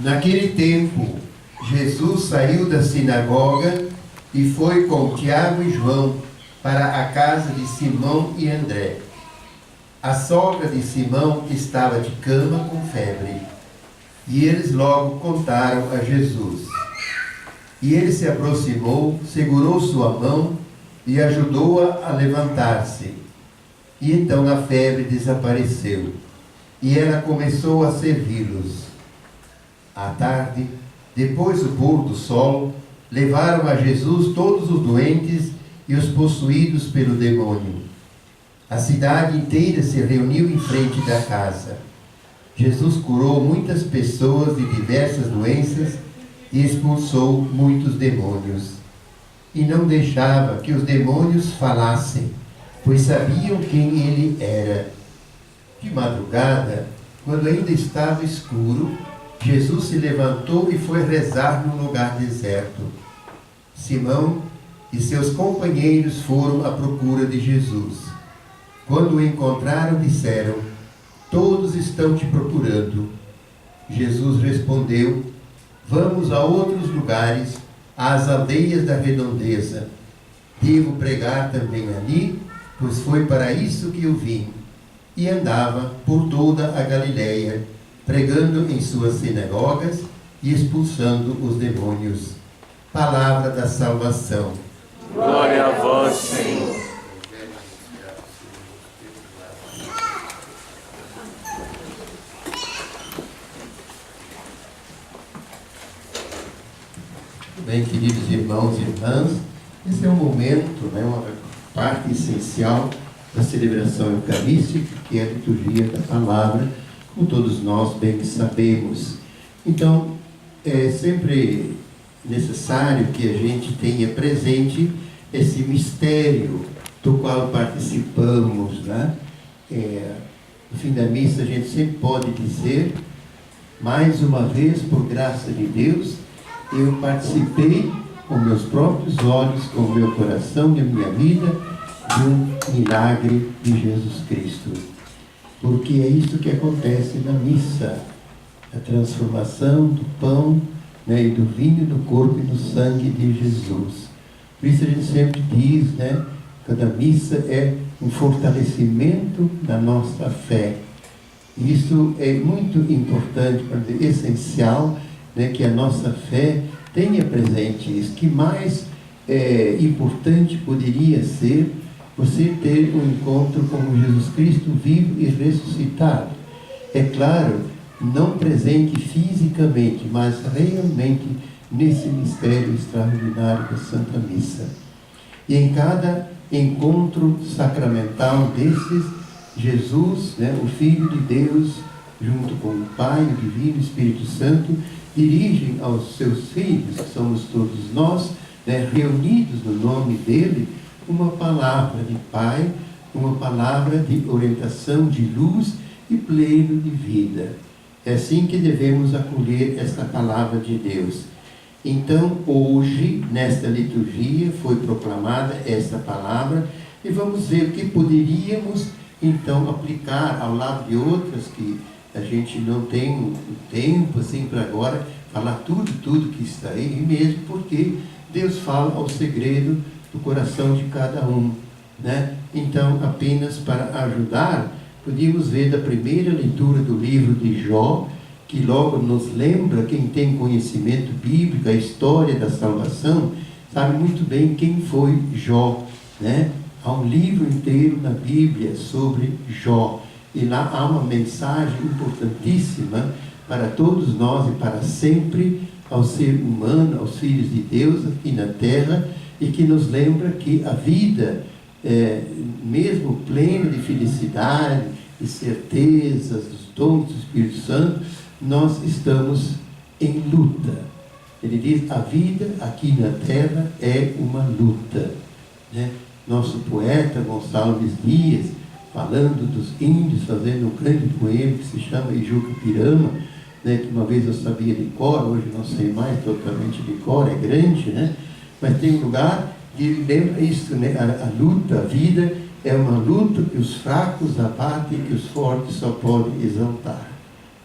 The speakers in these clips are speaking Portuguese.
Naquele tempo, Jesus saiu da sinagoga e foi com Tiago e João para a casa de Simão e André. A sogra de Simão estava de cama com febre, e eles logo contaram a Jesus. E ele se aproximou, segurou sua mão e ajudou-a a levantar-se. E então a febre desapareceu, e ela começou a servi-los. À tarde, depois do pôr do sol, levaram a Jesus todos os doentes e os possuídos pelo demônio. A cidade inteira se reuniu em frente da casa. Jesus curou muitas pessoas de diversas doenças e expulsou muitos demônios. E não deixava que os demônios falassem, pois sabiam quem ele era. De madrugada, quando ainda estava escuro, Jesus se levantou e foi rezar num lugar deserto. Simão e seus companheiros foram à procura de Jesus. Quando o encontraram, disseram: "Todos estão te procurando." Jesus respondeu: "Vamos a outros lugares, às aldeias da redondeza. Devo pregar também ali, pois foi para isso que eu vim." E andava por toda a Galileia, pregando em suas sinagogas e expulsando os demônios. Palavra da salvação. Glória a vós, Senhor. Bem, queridos irmãos e irmãs, esse é um momento, uma parte essencial da celebração eucarística, que é a liturgia da palavra, como todos nós bem sabemos. Então, é sempre necessário que a gente tenha presente esse mistério do qual participamos, né? No fim da missa a gente sempre pode dizer: mais uma vez, por graça de Deus, eu participei com meus próprios olhos, com o meu coração e a minha vida, de um milagre de Jesus Cristo. Porque é isso que acontece na missa, a transformação do pão, e do vinho, do corpo e do sangue de Jesus. Por isso a gente sempre diz, cada missa é um fortalecimento da nossa fé. Isso é muito importante, essencial, que a nossa fé tenha presente isso. Que mais importante poderia ser você ter um encontro com Jesus Cristo vivo e ressuscitado. É claro, não presente fisicamente, mas realmente nesse mistério extraordinário da Santa Missa. E em cada encontro sacramental desses, Jesus, o Filho de Deus, junto com o Pai, o Divino Espírito Santo, dirigem aos seus filhos, que somos todos nós, reunidos no nome dele, uma palavra de Pai, uma palavra de orientação, de luz e pleno de vida. É assim que devemos acolher esta palavra de Deus. Então, hoje, nesta liturgia, foi proclamada esta palavra, e vamos ver o que poderíamos, então, aplicar ao lado de outras que a gente não tem um tempo, assim, para agora, falar tudo que está aí, e mesmo porque Deus fala ao segredo do coração de cada um, Então, apenas para ajudar, podíamos ver da primeira leitura do livro de Jó, que logo nos lembra, quem tem conhecimento bíblico, a história da salvação, sabe muito bem quem foi Jó, Há um livro inteiro na Bíblia sobre Jó, e lá há uma mensagem importantíssima para todos nós e para sempre, ao ser humano, aos filhos de Deus aqui na terra, e que nos lembra que a vida, mesmo plena de felicidade, de certezas, dos dons do Espírito Santo, nós estamos em luta. Ele diz: a vida aqui na terra é uma luta. Nosso poeta Gonçalves Dias, falando dos índios, fazendo um grande poema que se chama Ijuca-Pirama, que uma vez eu sabia de cor, hoje não sei mais totalmente de cor, é grande, mas tem um lugar que lembra isso, a luta, a vida é uma luta que os fracos abatem e que os fortes só podem exaltar.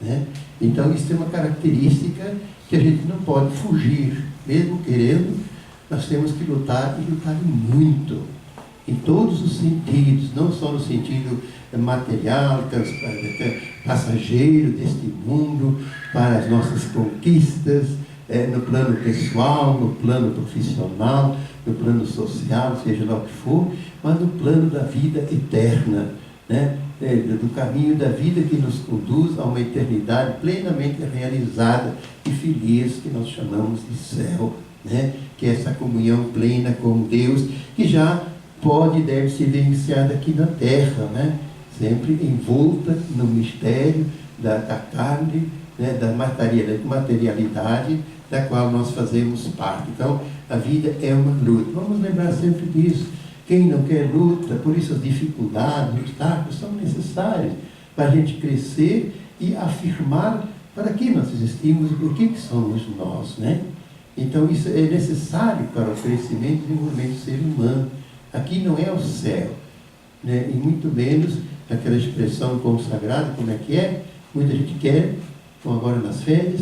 né? Então, isso é uma característica que a gente não pode fugir. Mesmo querendo, nós temos que lutar, e lutar muito, em todos os sentidos, não só no sentido material, passageiro deste mundo, para as nossas conquistas, no plano pessoal, no plano profissional, no plano social, seja lá o que for, mas no plano da vida eterna, né? Do caminho da vida que nos conduz a uma eternidade plenamente realizada e feliz, que nós chamamos de céu, né? Que é essa comunhão plena com Deus, que já pode e deve ser vivenciada aqui na terra, né? Sempre envolta no mistério da carne, né? Da materialidade da qual nós fazemos parte. Então, a vida é uma luta. Vamos lembrar sempre disso. Quem não quer luta, por isso as dificuldades, os obstáculos são necessários para a gente crescer e afirmar para que nós existimos e o que somos nós, né? Então, isso é necessário para o crescimento e desenvolvimento do ser humano. Aqui não é o céu, né? E muito menos aquela expressão consagrada, como é que é? Muita gente quer, como agora nas férias,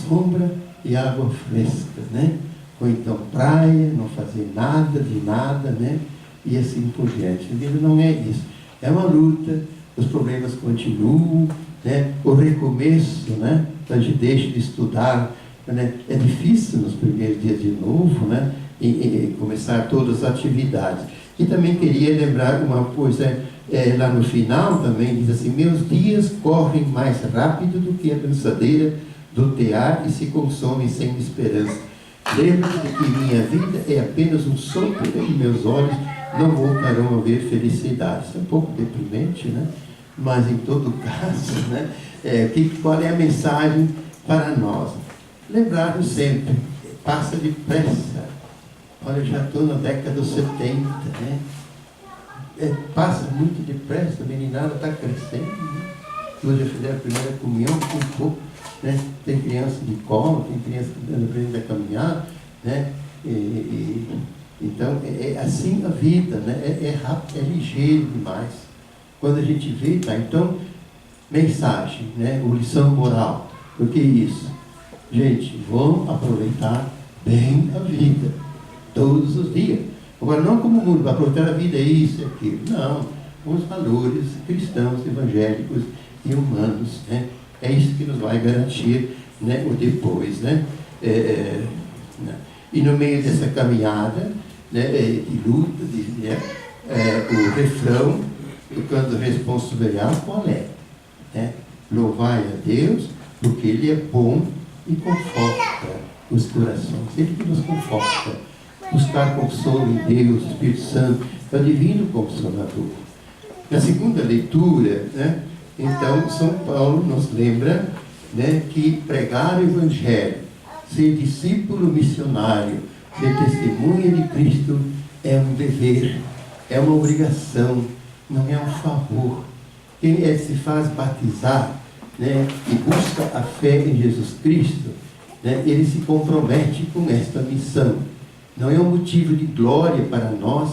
sombra e água fresca, né? Ou então praia, não fazer nada de nada, né? E assim por diante. A vida não é isso. É uma luta, os problemas continuam, né? O recomeço, né? A gente deixa de estudar, né? É difícil nos primeiros dias de novo, né? E começar todas as atividades. E também queria lembrar uma coisa, lá no final também, diz assim: meus dias correm mais rápido do que a dançadeira do tear e se consomem sem esperança. Lembro-me de que minha vida é apenas um sopro e meus olhos não voltarão a ver felicidade. Isso é um pouco deprimente, né? Mas em todo caso, né? Qual é a mensagem para nós? Lembrarmos sempre, passa depressa. Olha, eu já estou na década dos 70, né? Passa muito depressa, a meninada está crescendo, né? Hoje eu fiz a primeira comunhão, um pouco, né? Tem criança de colo, tem criança que aprende a caminhar, né? Então, é assim a vida, né? É rápido, é ligeiro demais. Quando a gente vê, tá? Então, mensagem, né? Ou lição moral. O que é isso? Gente, vamos aproveitar bem a vida, todos os dias. Agora, não como o mundo, para aproveitar a vida é isso e aquilo. Não, com os valores cristãos, evangélicos e humanos, né? É isso que nos vai garantir, né, o depois, né? E no meio dessa caminhada, né, de luta, o refrão do canto responsorial, qual é? Né? Louvai a Deus, porque Ele é bom e conforta os corações. Ele que nos conforta. Buscar consolo em Deus, Espírito Santo, é o divino Consolador. Na segunda leitura, né, então, São Paulo nos lembra, né, que pregar o Evangelho, ser discípulo missionário, ser testemunha de Cristo é um dever, é uma obrigação, não é um favor. Quem se faz batizar, né, e busca a fé em Jesus Cristo, né, ele se compromete com esta missão. Não é um motivo de glória para nós,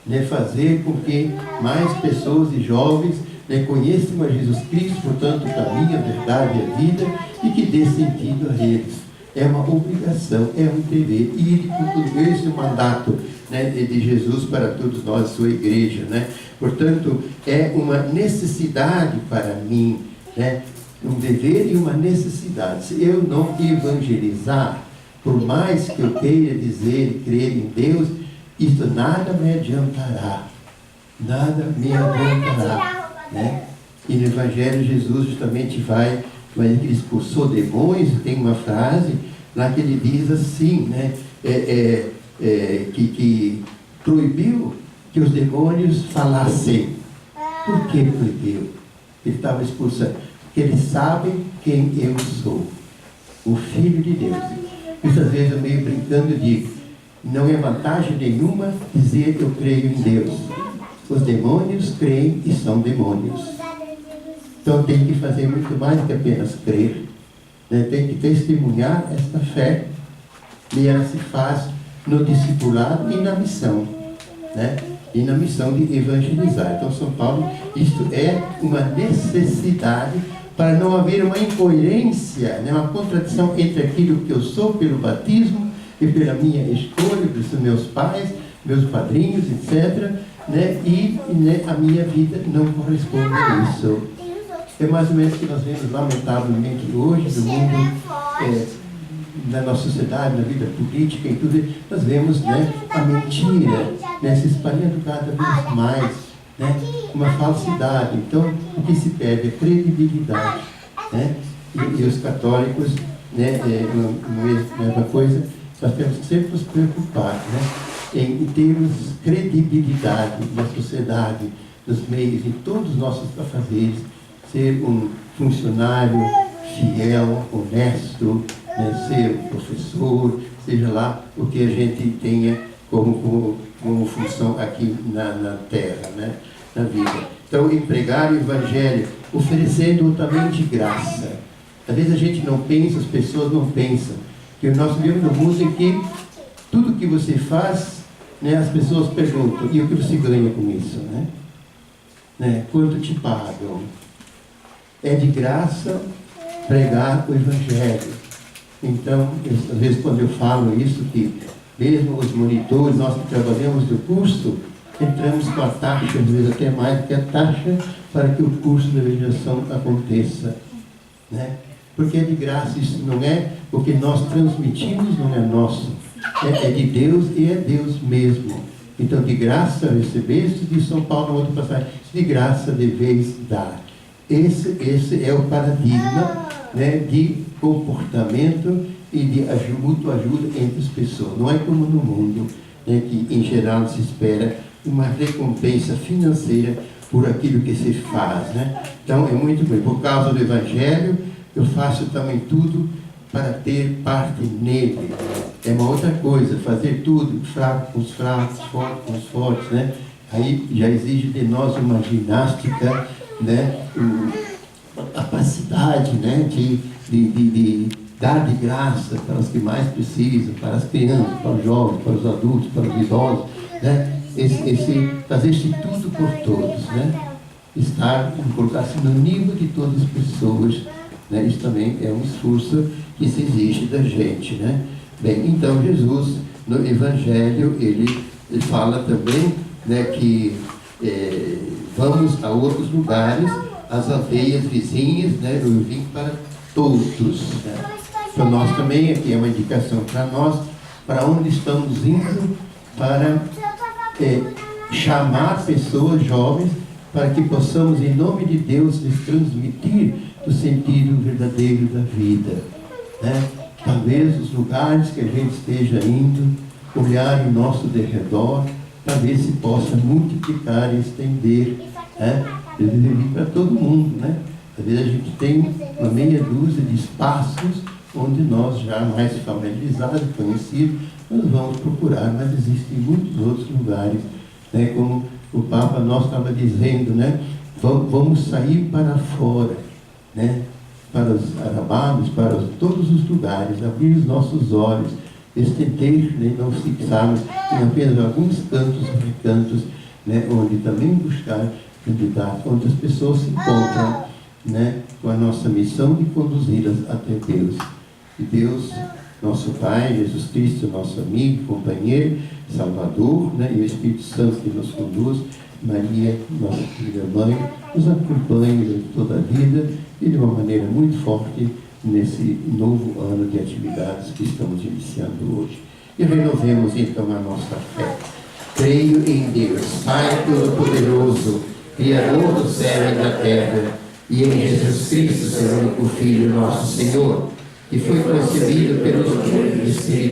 né, fazer com que mais pessoas e jovens, né, conheçam a Jesus Cristo, portanto, o caminho, a verdade e a vida, e que dê sentido a eles. É uma obrigação, é um dever. E esse é o mandato, né, de Jesus para todos nós, sua igreja, né? Portanto, é uma necessidade para mim, né? Um dever e uma necessidade. Se eu não evangelizar, por mais que eu queira dizer e crer em Deus, isso nada me adiantará. Nada me adiantará. Né? E no Evangelho Jesus justamente vai, ele expulsou demônios, e tem uma frase lá que ele diz assim, né? Que proibiu que os demônios falassem. Por que proibiu? Ele estava expulsando. Porque eles sabem quem eu sou, o Filho de Deus. Muitas vezes eu meio brincando digo, não é vantagem nenhuma dizer que eu creio em Deus. Os demônios creem e são demônios. Então tem que fazer muito mais do que apenas crer, né? Tem que testemunhar esta fé. E ela se faz no discipulado e na missão, né? E na missão de evangelizar. Então, São Paulo, isto é uma necessidade para não haver uma incoerência, né, uma contradição entre aquilo que eu sou pelo batismo e pela minha escolha, pelos meus pais, meus padrinhos, etc., né, e né, a minha vida não corresponde a isso. É mais ou menos o que nós vemos, lamentavelmente, hoje, no mundo, na nossa sociedade, na vida política e tudo, nós vemos, né, a mentira, né, se espalhando cada vez mais, né, uma falsidade. Então, o que se perde é credibilidade, né, e os católicos, né, a mesma coisa, nós temos que sempre nos preocupar, né, em termos credibilidade na sociedade, nos meios, em todos os nossos afazeres, ser um funcionário fiel, honesto, né, ser um professor, seja lá o que a gente tenha como função aqui na terra, né, na vida. Então, empregar o Evangelho, oferecendo-o também de graça. Às vezes a gente não pensa, as pessoas não pensam, que nós vivemos num mundo em que tudo que você faz, né, as pessoas perguntam, e o que você ganha com isso? Né? Quanto te pagam? É de graça pregar o Evangelho. Então, às vezes quando eu falo isso, que mesmo os monitores, nós que trabalhamos do curso, entramos com a taxa, às vezes até mais do que a taxa, para que o curso de evangelização aconteça. Né? Porque é de graça, isso não é o que nós transmitimos, não é nosso. É de Deus e é Deus mesmo. Então, de graça recebeste, de São Paulo, outra passagem, de graça deveis dar. Esse é o paradigma, né, de comportamento e de mútua ajuda entre as pessoas. Não é como no mundo, né, que em geral se espera uma recompensa financeira por aquilo que se faz. Né? Então, é muito bem. Por causa do Evangelho, eu faço também tudo para ter parte nele. É uma outra coisa, fazer tudo, fraco com os fracos, forte com os fortes, né? Aí já exige de nós uma ginástica, né? Uma capacidade, né? de dar de graça para os que mais precisam, para as crianças, para os jovens, para os adultos, para os idosos, né? Fazer esse tudo por todos, né? Colocar-se no nível de todas as pessoas, né? Isso também é um esforço que se exige da gente, né? Bem, então Jesus, no Evangelho, ele fala também, né, que vamos a outros lugares, as aldeias vizinhas, né? Eu vim para todos. Né? Para nós também, aqui é uma indicação para nós, para onde estamos indo, para chamar pessoas jovens, para que possamos, em nome de Deus, lhes transmitir o sentido verdadeiro da vida. Né? Talvez os lugares que a gente esteja indo, olhar em nosso derredor, talvez se possa multiplicar e estender, né? Deve vir para todo mundo, né? Às vezes a gente tem uma meia dúzia de espaços onde nós já mais familiarizados, conhecidos, nós vamos procurar, mas existem muitos outros lugares, né? Como o Papa nosso estava dizendo, né? Vamos sair para fora, né? Para os arabados, para todos os lugares, abrir os nossos olhos, estender, né? Não fixarmos em apenas alguns cantos e recantos, né? Onde também buscar candidatos, onde as pessoas se encontram, né? Com a nossa missão de conduzi-las até Deus. E Deus, nosso Pai, Jesus Cristo, nosso amigo, companheiro, Salvador, né? E o Espírito Santo que nos conduz, Maria, nossa querida Mãe, nos acompanhe durante toda a vida e de uma maneira muito forte nesse novo ano de atividades que estamos iniciando hoje. E renovemos então a nossa fé. Creio em Deus, Pai Todo-Poderoso, Criador do céu e da terra, e em Jesus Cristo, seu único Filho, nosso Senhor, que foi concebido pelo Espírito